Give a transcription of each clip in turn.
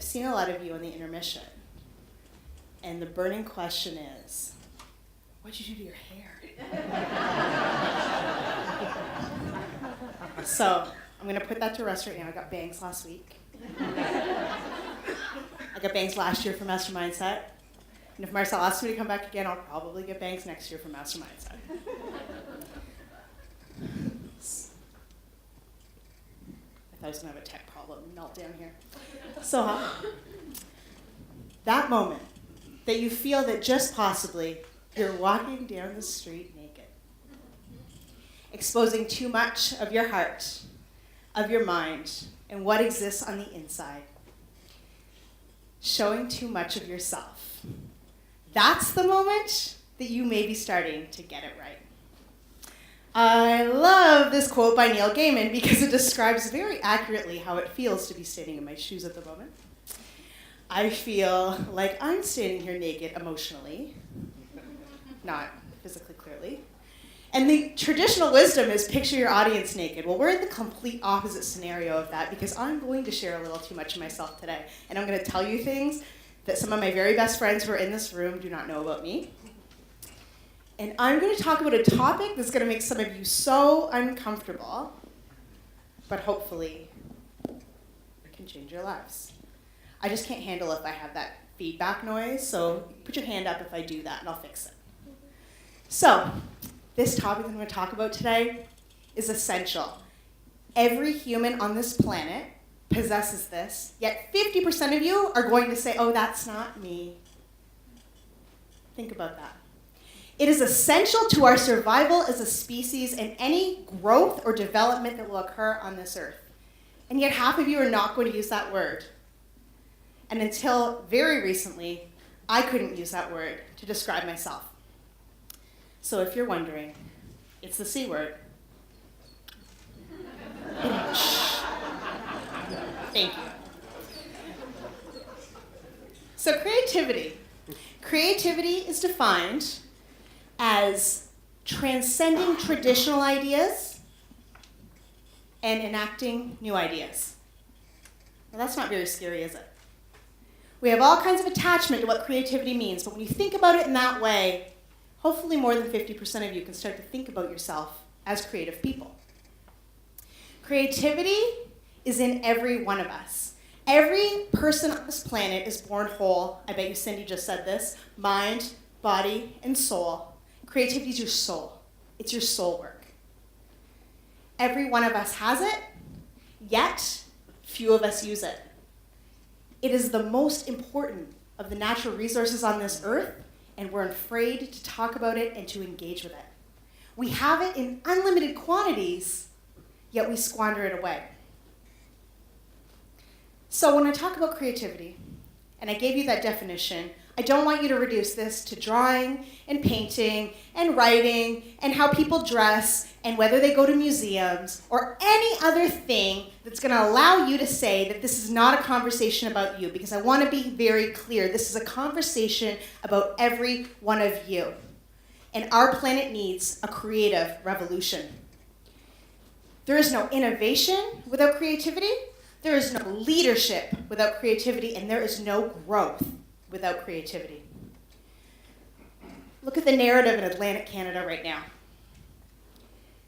seen a lot of you on the intermission. And the burning question is, what'd you do to your hair? So I'm going to put that to rest right now. I got bangs last week. I got bangs last year for Master Mindset. And if Marcel asks me to come back again, I'll probably get bangs next year for Master Mindset. I was going to have a tech problem, meltdown here. So that moment that you feel that just possibly you're walking down the street naked, exposing too much of your heart, of your mind, and what exists on the inside, showing too much of yourself. That's the moment that you may be starting to get it right. I love this quote by Neil Gaiman because it describes very accurately how it feels to be standing in my shoes at the moment. I feel like I'm standing here naked emotionally, not physically clearly. And the traditional wisdom is picture your audience naked. Well, we're in the complete opposite scenario of that because I'm going to share a little too much of myself today. And I'm going to tell you things that some of my very best friends who are in this room do not know about me. And I'm going to talk about a topic that's going to make some of you so uncomfortable, but hopefully it can change your lives. I just can't handle if I have that feedback noise, so put your hand up if I do that and I'll fix it. So, this topic I'm going to talk about today is essential. Every human on this planet possesses this, yet 50% of you are going to say, oh, that's not me. Think about that. It is essential to our survival as a species and any growth or development that will occur on this earth. And yet half of you are not going to use that word. And until very recently, I couldn't use that word to describe myself. So if you're wondering, it's the C word. Thank you. So creativity. Creativity is defined as transcending traditional ideas and enacting new ideas. Well, that's not very scary, is it? We have all kinds of attachment to what creativity means, but when you think about it in that way, hopefully more than 50% of you can start to think about yourself as creative people. Creativity is in every one of us. Every person on this planet is born whole. I bet you Cindy just said this. Mind, body, and soul. Creativity is your soul. It's your soul work. Every one of us has it, yet few of us use it. It is the most important of the natural resources on this earth, and we're afraid to talk about it and to engage with it. We have it in unlimited quantities, yet we squander it away. So when I talk about creativity, and I gave you that definition, I don't want you to reduce this to drawing and painting and writing and how people dress and whether they go to museums or any other thing that's going to allow you to say that this is not a conversation about you, because I want to be very clear. This is a conversation about every one of you. And our planet needs a creative revolution. There is no innovation without creativity. There is no leadership without creativity, and there is no growth without creativity. Look at the narrative in Atlantic Canada right now.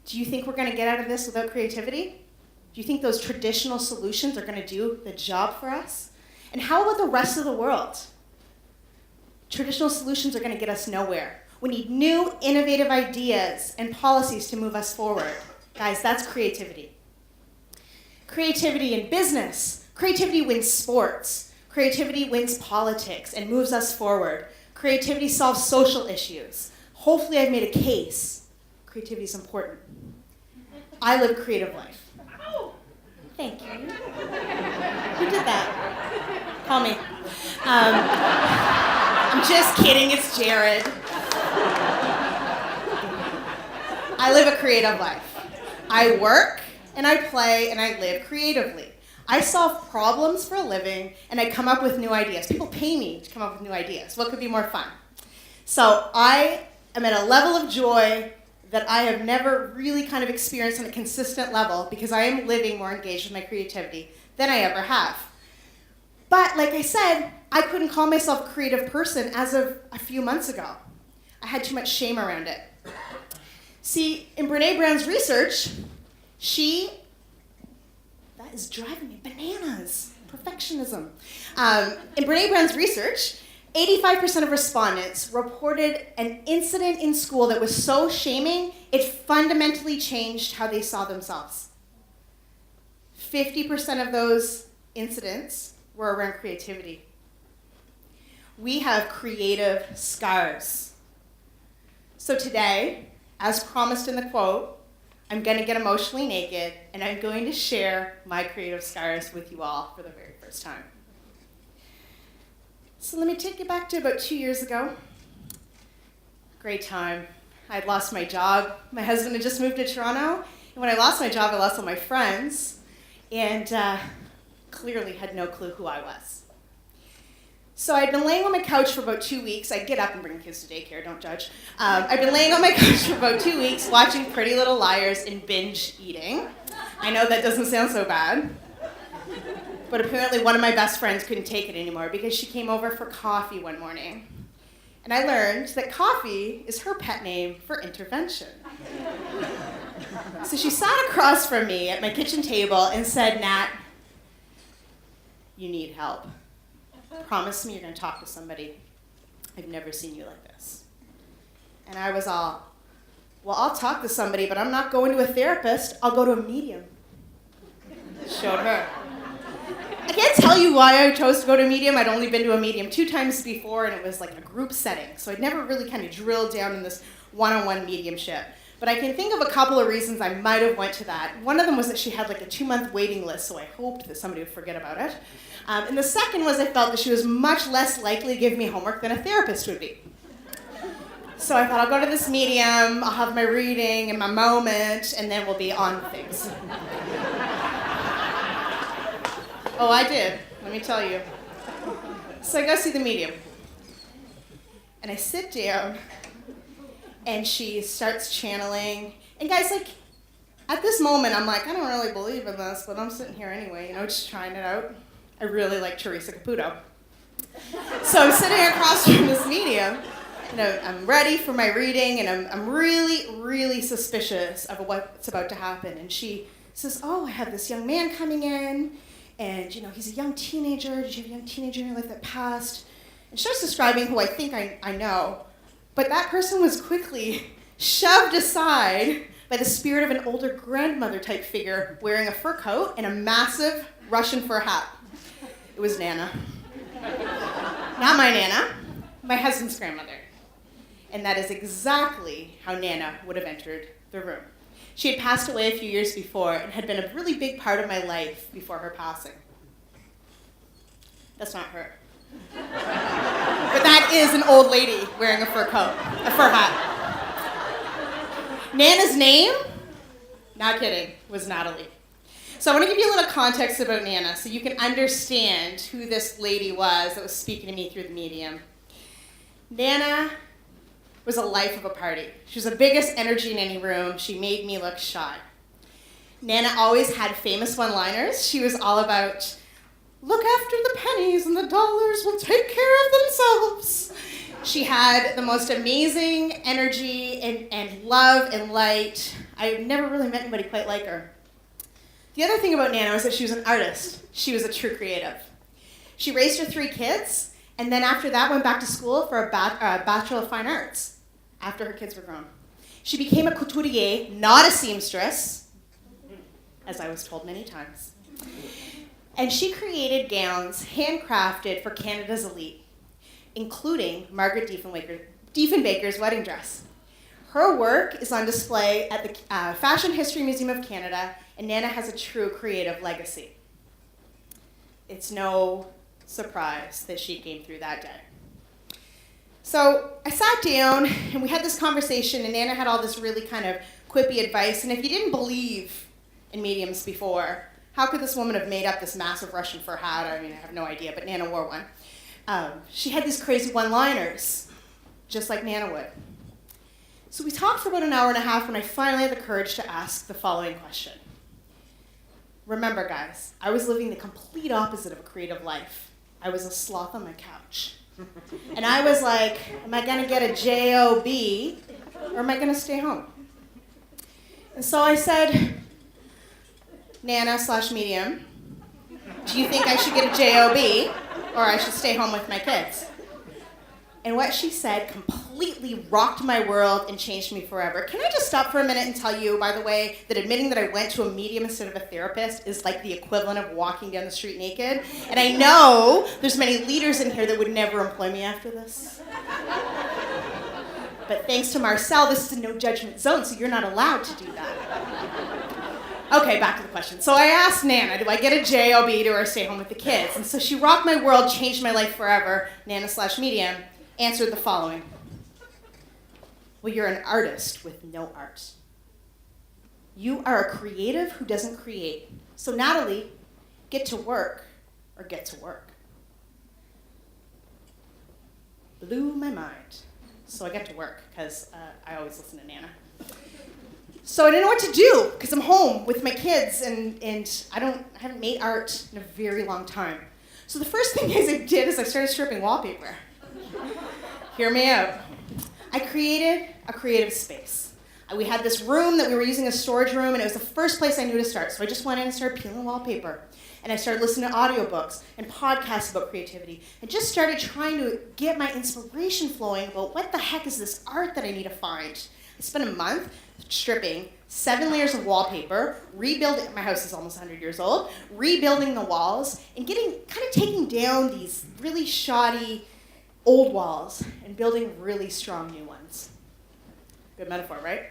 Do you think we're going to get out of this without creativity? Do you think those traditional solutions are going to do the job for us? And how about the rest of the world? Traditional solutions are going to get us nowhere. We need new, innovative ideas and policies to move us forward. Guys, that's creativity. Creativity in business. Creativity wins sports. Creativity wins politics and moves us forward. Creativity solves social issues. Hopefully I've made a case. Creativity is important. I live a creative life. Thank you. Who did that? Call me. I'm just kidding, it's Jared. I live a creative life. I work and I play and I live creatively. I solve problems for a living, and I come up with new ideas. People pay me to come up with new ideas. What could be more fun? So I am at a level of joy that I have never really kind of experienced on a consistent level because I am living more engaged with my creativity than I ever have. But like I said, I couldn't call myself a creative person as of a few months ago. I had too much shame around it. See, in Brené Brown's research, that is driving me bananas, perfectionism. In Brené Brown's research, 85% of respondents reported an incident in school that was so shaming, it fundamentally changed how they saw themselves. 50% of those incidents were around creativity. We have creative scars. So today, as promised in the quote, I'm going to get emotionally naked, and I'm going to share my creative scars with you all for the very first time. So let me take you back to about 2 years ago. Great time. I'd lost my job. My husband had just moved to Toronto, and when I lost my job, I lost all my friends, and clearly had no clue who I was. So I'd been laying on my couch for about 2 weeks. I'd get up and bring the kids to daycare, don't judge. I'd been laying on my couch for about 2 weeks, watching Pretty Little Liars and binge eating. I know that doesn't sound so bad. But apparently one of my best friends couldn't take it anymore because she came over for coffee one morning. And I learned that coffee is her pet name for intervention. So she sat across from me at my kitchen table and said, "Nat, you need help. Promise me you're going to talk to somebody. I've never seen you like this." And I was all, "Well, I'll talk to somebody, but I'm not going to a therapist. I'll go to a medium." Showed her. I can't tell you why I chose to go to a medium. I'd only been to a medium 2 times before, and it was like a group setting. So I'd never really kind of drilled down in this one-on-one mediumship. But I can think of a couple of reasons I might have went to that. One of them was that she had like a 2-month waiting list, so I hoped that somebody would forget about it. And the second was I felt that she was much less likely to give me homework than a therapist would be. So I thought, I'll go to this medium, I'll have my reading and my moment, and then we'll be on with things. Oh, I did, let me tell you. So I go see the medium. And I sit down, and she starts channeling. And guys, like, at this moment, I'm like, I don't really believe in this, but I'm sitting here anyway, you know, just trying it out. I really like Teresa Caputo. So I'm sitting across from this medium, and I'm ready for my reading, and I'm really, really suspicious of what's about to happen. And she says, "Oh, I have this young man coming in, and, you know, he's a young teenager. Did you have a young teenager in your life that passed?" And she starts describing who I think I know. But that person was quickly shoved aside by the spirit of an older grandmother type figure wearing a fur coat and a massive Russian fur hat. It was Nana. Not my Nana, my husband's grandmother. And that is exactly how Nana would have entered the room. She had passed away a few years before and had been a really big part of my life before her passing. That's not her. But that is an old lady wearing a fur coat, a fur hat. Nana's name, not kidding, was Natalie. So I want to give you a little context about Nana so you can understand who this lady was that was speaking to me through the medium. Nana was a life of a party. She was the biggest energy in any room. She made me look shy. Nana always had famous one-liners. She was all about, "Look after the pennies and the dollars will take care of themselves." She had the most amazing energy and love and light. I've never really met anybody quite like her. The other thing about Nana was that she was an artist. She was a true creative. She raised her 3 kids, and then after that went back to school for a Bachelor of Fine Arts after her kids were grown. She became a couturier, not a seamstress, as I was told many times. And she created gowns handcrafted for Canada's elite, including Margaret Diefenbaker's wedding dress. Her work is on display at the Fashion History Museum of Canada, and Nana has a true creative legacy. It's no surprise that she came through that day. So I sat down, and we had this conversation, and Nana had all this really kind of quippy advice, and if you didn't believe in mediums before, how could this woman have made up this massive Russian fur hat? I mean, I have no idea, but Nana wore one. She had these crazy one-liners, just like Nana would. So we talked for about an hour and a half when I finally had the courage to ask the following question. Remember, guys, I was living the complete opposite of a creative life. I was a sloth on my couch. And I was like, am I gonna get a job or am I gonna stay home? And so I said, Nana/medium, do you think I should get a job or I should stay home with my kids? And what she said completely rocked my world and changed me forever. Can I just stop for a minute and tell you, by the way, that admitting that I went to a medium instead of a therapist is like the equivalent of walking down the street naked? And I know there's many leaders in here that would never employ me after this. But thanks to Marcel, this is a no judgment zone, so you're not allowed to do that. Okay, back to the question. So I asked Nana, do I get a job or I stay home with the kids? And so she rocked my world, changed my life forever, Nana/medium, answered the following. Well, you're an artist with no art. You are a creative who doesn't create. So Natalie, get to work or get to work. Blew my mind. So I got to work because I always listen to Nana. So I didn't know what to do because I'm home with my kids and I haven't made art in a very long time. So the first thing I did is I started stripping wallpaper. Hear me out. I created a creative space. We had this room that we were using as a storage room, and it was the first place I knew to start. So I just went in and started peeling wallpaper. And I started listening to audiobooks and podcasts about creativity, and just started trying to get my inspiration flowing about what the heck is this art that I need to find. I spent a month stripping 7 layers of wallpaper, rebuilding, my house is almost 100 years old, rebuilding the walls, and taking down these really shoddy old walls and building really strong new ones. Good metaphor, right?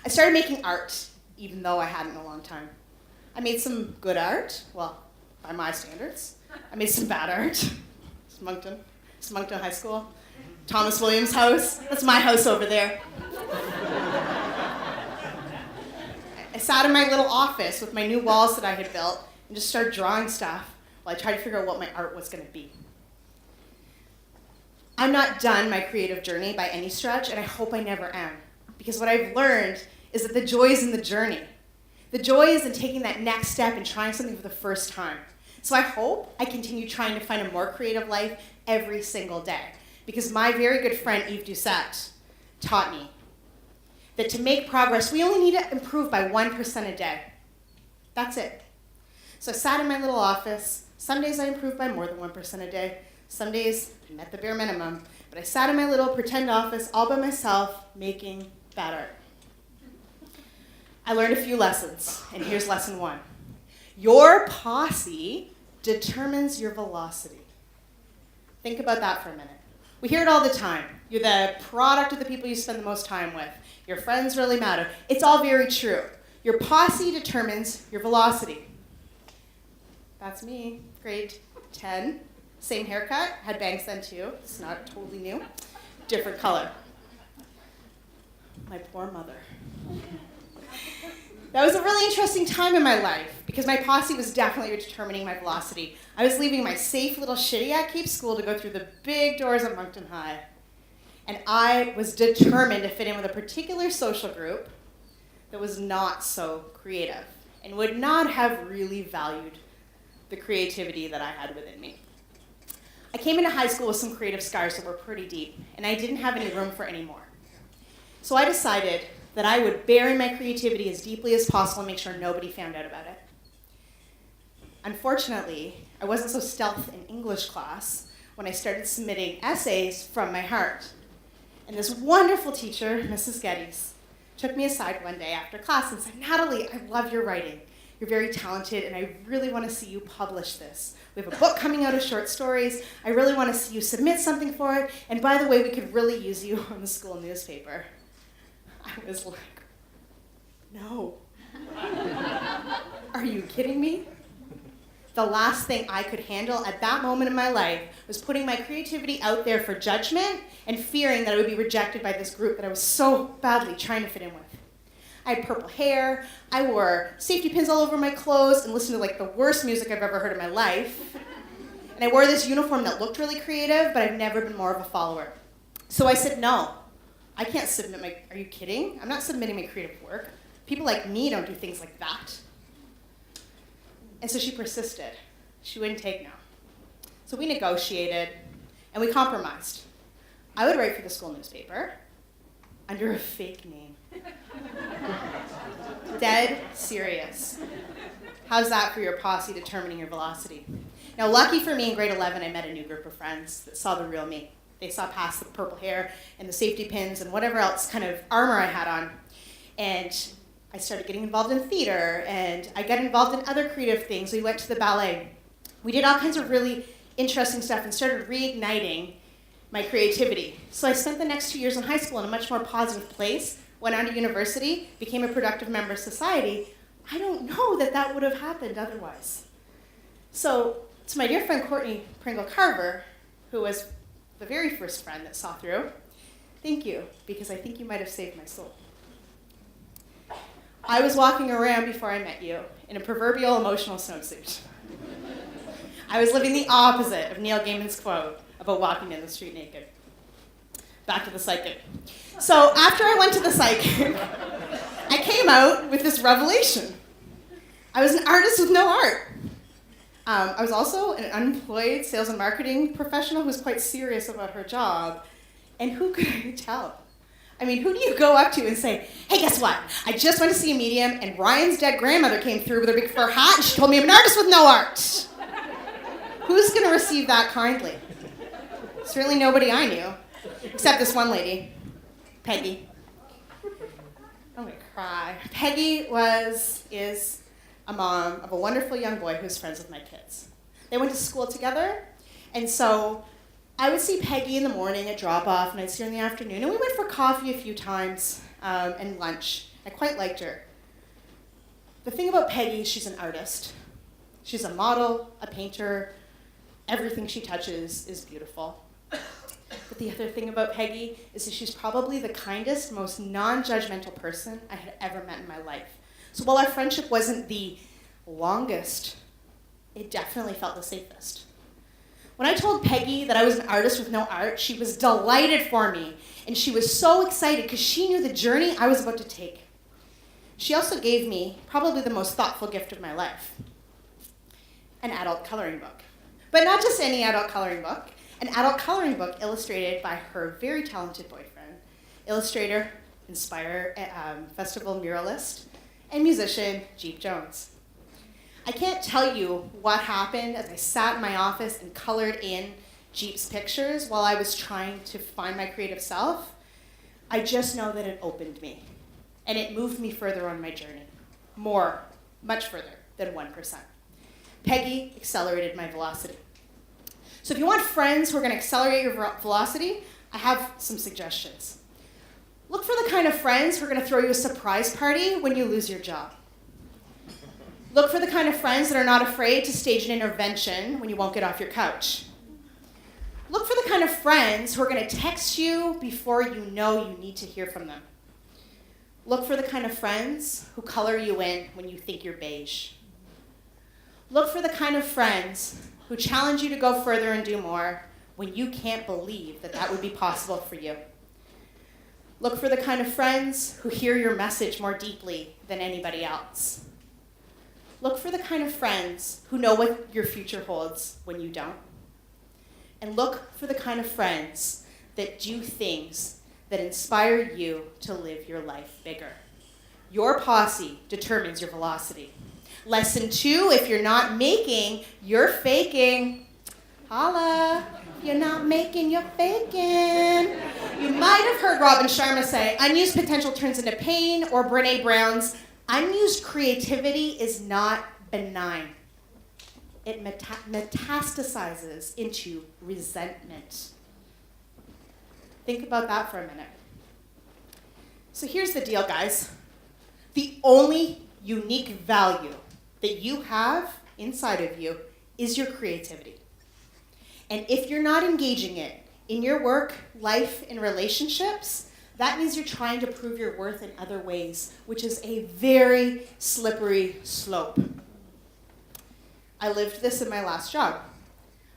I started making art, even though I hadn't in a long time. I made some good art, well, by my standards. I made some bad art. It's Moncton High School. Thomas Williams' house. That's my house over there. I sat in my little office with my new walls that I had built and just started drawing stuff while I tried to figure out what my art was going to be. I'm not done my creative journey by any stretch, and I hope I never am. Because what I've learned is that the joy is in the journey. The joy is in taking that next step and trying something for the first time. So I hope I continue trying to find a more creative life every single day. Because my very good friend Yves Doucette taught me that to make progress, we only need to improve by 1% a day. That's it. So I sat in my little office. Some days I improved by more than 1% a day. Some days I met the bare minimum. But I sat in my little pretend office all by myself making bad art. I learned a few lessons, and here's lesson 1. Your posse determines your velocity. Think about that for a minute. We hear it all the time. You're the product of the people you spend the most time with. Your friends really matter. It's all very true. Your posse determines your velocity. That's me, grade 10. Same haircut, had bangs then too. It's not totally new. Different color. My poor mother. That was a really interesting time in my life because my posse was definitely determining my velocity. I was leaving my safe little shitty at Cape school to go through the big doors of Moncton High. And I was determined to fit in with a particular social group that was not so creative and would not have really valued the creativity that I had within me. I came into high school with some creative scars that were pretty deep, and I didn't have any room for any more. So I decided that I would bury my creativity as deeply as possible and make sure nobody found out about it. Unfortunately, I wasn't so stealth in English class when I started submitting essays from my heart. And this wonderful teacher, Mrs. Geddes, took me aside one day after class and said, Natalie, I love your writing. You're very talented, and I really want to see you publish this. We have a book coming out of short stories. I really want to see you submit something for it. And by the way, we could really use you on the school newspaper. I was like, no. Are you kidding me? The last thing I could handle at that moment in my life was putting my creativity out there for judgment and fearing that I would be rejected by this group that I was so badly trying to fit in with. I had purple hair, I wore safety pins all over my clothes and listened to like the worst music I've ever heard in my life. And I wore this uniform that looked really creative, but I've never been more of a follower. So I said, no, I can't submit my, are you kidding? I'm not submitting my creative work. People like me don't do things like that. And so she persisted. She wouldn't take no. So we negotiated, and we compromised. I would write for the school newspaper under a fake name. Dead serious. How's that for your posse determining your velocity? Now, lucky for me, in grade 11, I met a new group of friends that saw the real me. They saw past the purple hair and the safety pins and whatever else kind of armor I had on. And I started getting involved in theater, and I got involved in other creative things. We went to the ballet. We did all kinds of really interesting stuff and started reigniting my creativity. So I spent the next 2 years in high school in a much more positive place, went on to university, became a productive member of society. I don't know that that would have happened otherwise. So to my dear friend Courtney Pringle Carver, who was the very first friend that saw through, thank you, because I think you might have saved my soul. I was walking around before I met you in a proverbial emotional snowsuit. I was living the opposite of Neil Gaiman's quote about walking in the street naked. Back to the psychic. So after I went to the psychic, I came out with this revelation. I was an artist with no art. I was also an unemployed sales and marketing professional who was quite serious about her job. And who could I tell? I mean, who do you go up to and say, hey, guess what? I just went to see a medium, and Ryan's dead grandmother came through with her big fur hat, and she told me I'm an artist with no art. Who's going to receive that kindly? Certainly nobody I knew, except this one lady, Peggy. I'm going to cry. Peggy is a mom of a wonderful young boy who's friends with my kids. They went to school together, and so I would see Peggy in the morning at drop-off, and I'd see her in the afternoon, and we went for coffee a few times and lunch. I quite liked her. The thing about Peggy is she's an artist. She's a model, a painter. Everything she touches is beautiful. But the other thing about Peggy is that she's probably the kindest, most non-judgmental person I had ever met in my life. So while our friendship wasn't the longest, it definitely felt the safest. When I told Peggy that I was an artist with no art, she was delighted for me, and she was so excited because she knew the journey I was about to take. She also gave me probably the most thoughtful gift of my life, an adult coloring book. But not just any adult coloring book, an adult coloring book illustrated by her very talented boyfriend, illustrator, festival muralist, and musician, Jeep Jones. I can't tell you what happened as I sat in my office and colored in Jeep's pictures while I was trying to find my creative self. I just know that it opened me, and it moved me further on my journey. Much further than 1%. Peggy accelerated my velocity. So if you want friends who are going to accelerate your velocity, I have some suggestions. Look for the kind of friends who are going to throw you a surprise party when you lose your job. Look for the kind of friends that are not afraid to stage an intervention when you won't get off your couch. Look for the kind of friends who are going to text you before you know you need to hear from them. Look for the kind of friends who color you in when you think you're beige. Look for the kind of friends who challenge you to go further and do more when you can't believe that that would be possible for you. Look for the kind of friends who hear your message more deeply than anybody else. Look for the kind of friends who know what your future holds when you don't. And look for the kind of friends that do things that inspire you to live your life bigger. Your posse determines your velocity. Lesson 2, if you're not making, you're faking. Holla. If you're not making, you're faking. You might have heard Robin Sharma say, unused potential turns into pain, or Brene Brown's, unused creativity is not benign. It metastasizes into resentment. Think about that for a minute. So here's the deal, guys. The only unique value that you have inside of you is your creativity. And if you're not engaging it in your work, life, and relationships, that means you're trying to prove your worth in other ways, which is a very slippery slope. I lived this in my last job.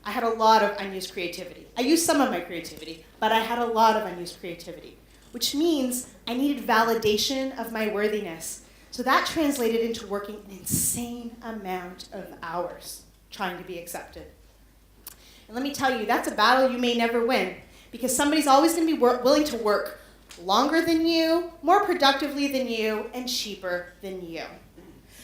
I had a lot of unused creativity. I used some of my creativity, but I had a lot of unused creativity, which means I needed validation of my worthiness. So that translated into working an insane amount of hours trying to be accepted. And And let me tell you, that's a battle you may never win, because somebody's always going to be willing to work longer than you, more productively than you, and cheaper than you.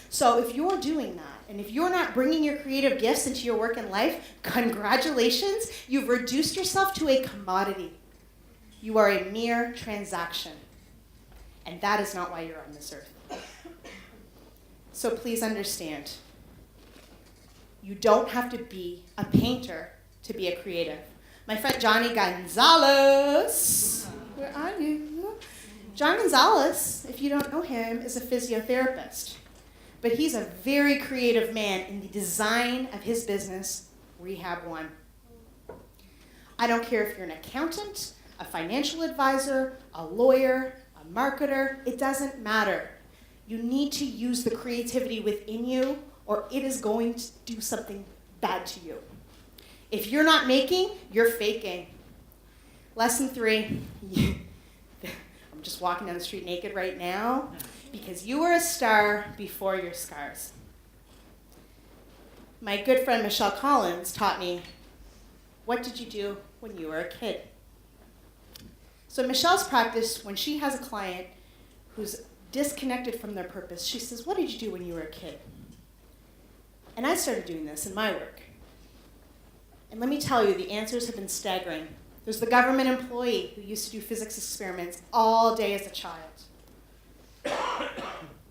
So if you're doing that, and if you're not bringing your creative gifts into your work and life, congratulations, you've reduced yourself to a commodity. You are a mere transaction. And that is not why you're on this earth. So please understand, you don't have to be a painter to be a creative. My friend Johnny Gonzalez, where are you? John Gonzalez, if you don't know him, is a physiotherapist. But he's a very creative man in the design of his business, Rehab One. I don't care if you're an accountant, a financial advisor, a lawyer, a marketer, it doesn't matter. You need to use the creativity within you, or it is going to do something bad to you. If you're not making, you're faking. Lesson 3, I'm just walking down the street naked right now, because you were a star before your scars. My good friend Michelle Collins taught me, what did you do when you were a kid? So Michelle's practice, when she has a client who's disconnected from their purpose, she says, what did you do when you were a kid? And I started doing this in my work. And let me tell you, the answers have been staggering. There's the government employee who used to do physics experiments all day as a child.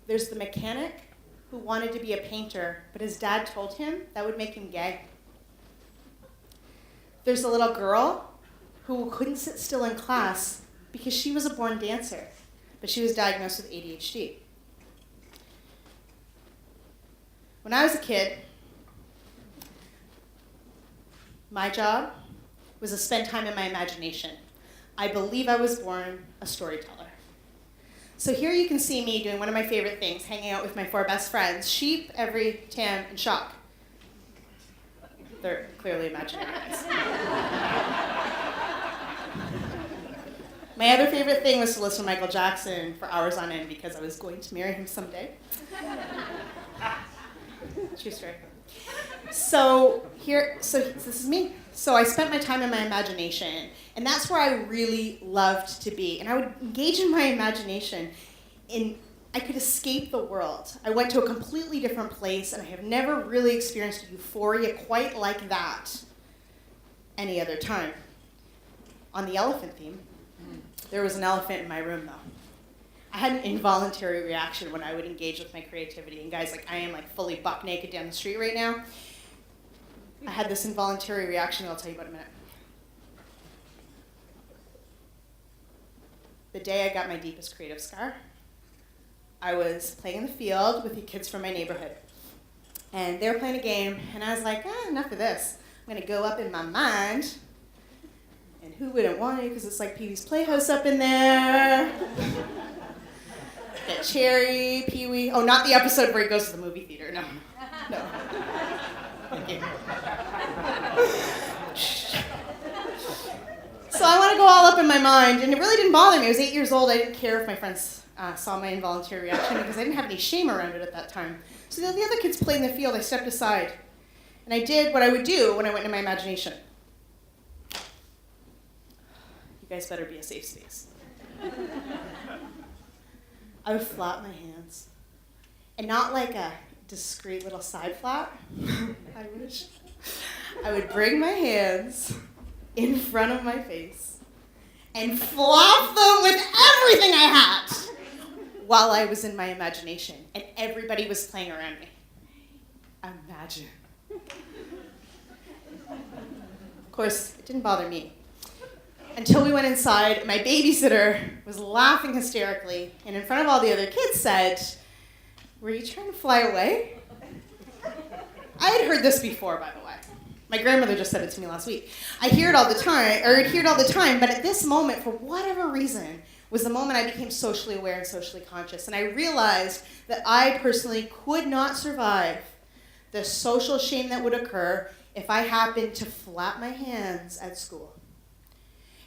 There's the mechanic who wanted to be a painter, but his dad told him that would make him gay. There's the little girl who couldn't sit still in class because she was a born dancer, but she was diagnosed with ADHD. When I was a kid, my job was to spend time in my imagination. I believe I was born a storyteller. So here you can see me doing one of my favorite things, hanging out with my 4 best friends, Sheep, Every, Tam, and Shock. They're clearly imaginary guys. My other favorite thing was to listen to Michael Jackson for hours on end because I was going to marry him someday. True story. So this is me. So I spent my time in my imagination, and that's where I really loved to be. And I would engage in my imagination, and I could escape the world. I went to a completely different place, and I have never really experienced euphoria quite like that any other time. On the elephant theme, there was an elephant in my room, though. I had an involuntary reaction when I would engage with my creativity. And guys, I am fully buck naked down the street right now. I had this involuntary reaction that I'll tell you about in a minute. The day I got my deepest creative scar, I was playing in the field with the kids from my neighborhood. And they were playing a game, and I was like, enough of this. I'm going to go up in my mind. And who wouldn't want to, because it's like Pee-wee's Playhouse up in there. Get Cherry, Pee-wee. Oh, not the episode where he goes to the movie theater. No. Okay. So I want to go all up in my mind, and it really didn't bother me. I was 8 years old. I didn't care if my friends saw my involuntary reaction because I didn't have any shame around it at that time. So the other kids played in the field. I stepped aside, and I did what I would do when I went into my imagination. You guys better be a safe space. I would flap my hands, and not like a discreet little side flap. I wish. I would bring my hands in front of my face and flop them with everything I had while I was in my imagination, and everybody was playing around me. Imagine. Of course, it didn't bother me. Until we went inside, my babysitter was laughing hysterically, and in front of all the other kids said, "Were you trying to fly away?" I had heard this before, by the way. My grandmother just said it to me last week. I'd hear it all the time, but at this moment, for whatever reason, was the moment I became socially aware and socially conscious. And I realized that I personally could not survive the social shame that would occur if I happened to flap my hands at school.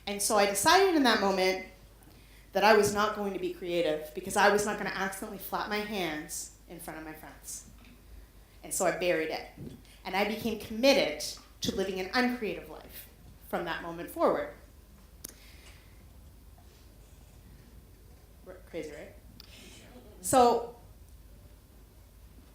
And so I decided in that moment that I was not going to be creative because I was not going to accidentally flap my hands in front of my friends. And so I buried it. And I became committed to living an uncreative life from that moment forward. Crazy, right? So,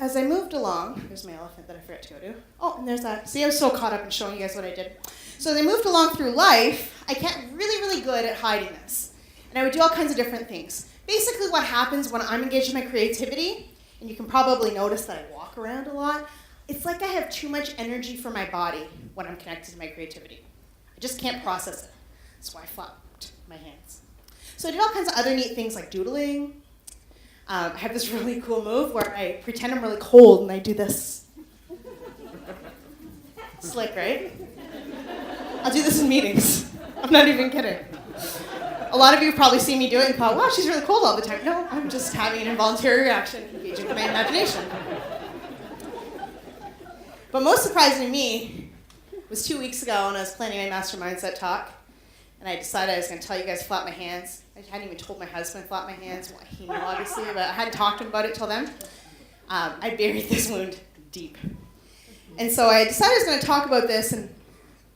as I moved along, there's my elephant that I forgot to go to. Oh, and there's that. See, I was so caught up in showing you guys what I did. So as I moved along through life, I got really, really good at hiding this. And I would do all kinds of different things. Basically what happens when I'm engaged in my creativity, and you can probably notice that I walk around a lot, it's like I have too much energy for my body when I'm connected to my creativity. I just can't process it. That's why I flapped my hands. So I did all kinds of other neat things like doodling. I have this really cool move where I pretend I'm really cold and I do this. Slick, right? I'll do this in meetings. I'm not even kidding. A lot of you have probably seen me do it and thought, wow, she's really cold all the time. No, I'm just having an involuntary reaction, engaging with my imagination. But most surprising to me was 2 weeks ago when I was planning my Master Mindset talk, and I decided I was going to tell you guys to flap my hands. I hadn't even told my husband to flap my hands. Well, he knew, obviously, but I hadn't talked to him about it till then. I buried this wound deep. And so I decided I was going to talk about this, and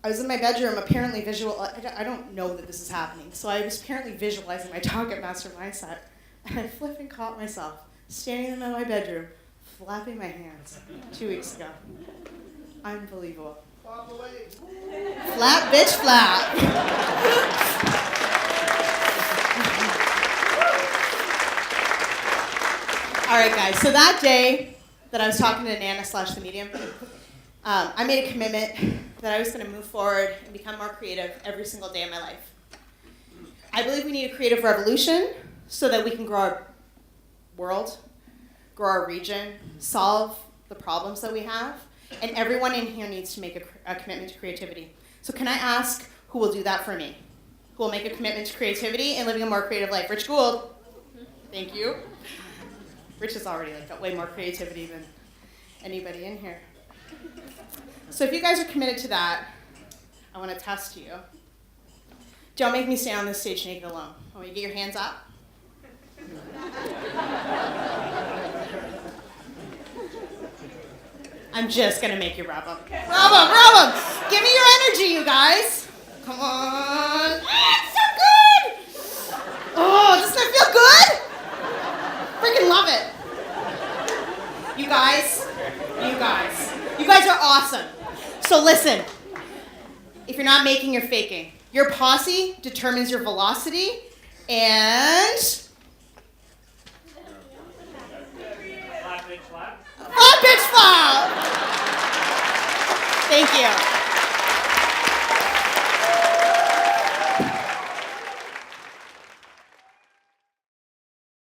I was in my bedroom, apparently I don't know that this is happening, so I was apparently visualizing my talk at Master Mindset, and I flipping caught myself standing in my bedroom, flapping my hands 2 weeks ago. Unbelievable. Flap, bitch, flap. All right, guys, so that day that I was talking to Nana / the medium, I made a commitment that I was going to move forward and become more creative every single day of my life. I believe we need a creative revolution so that we can grow our world, grow our region, solve the problems that we have, and everyone in here needs to make a commitment to creativity. So can I ask who will do that for me? Who will make a commitment to creativity and living a more creative life? Rich Gould. Thank you. Rich has already got way more creativity than anybody in here. So if you guys are committed to that, I want to test you. Don't make me stand on this stage naked alone. I want you to get your hands up. I'm just going to make you rub them. Rub them. Give me your energy, you guys. Come on. It's so good. Oh, doesn't it feel good? Freaking love it. You guys are awesome. So listen, if you're not making, you're faking. Your posse determines your velocity, and flap, bitch, flap. Thank you.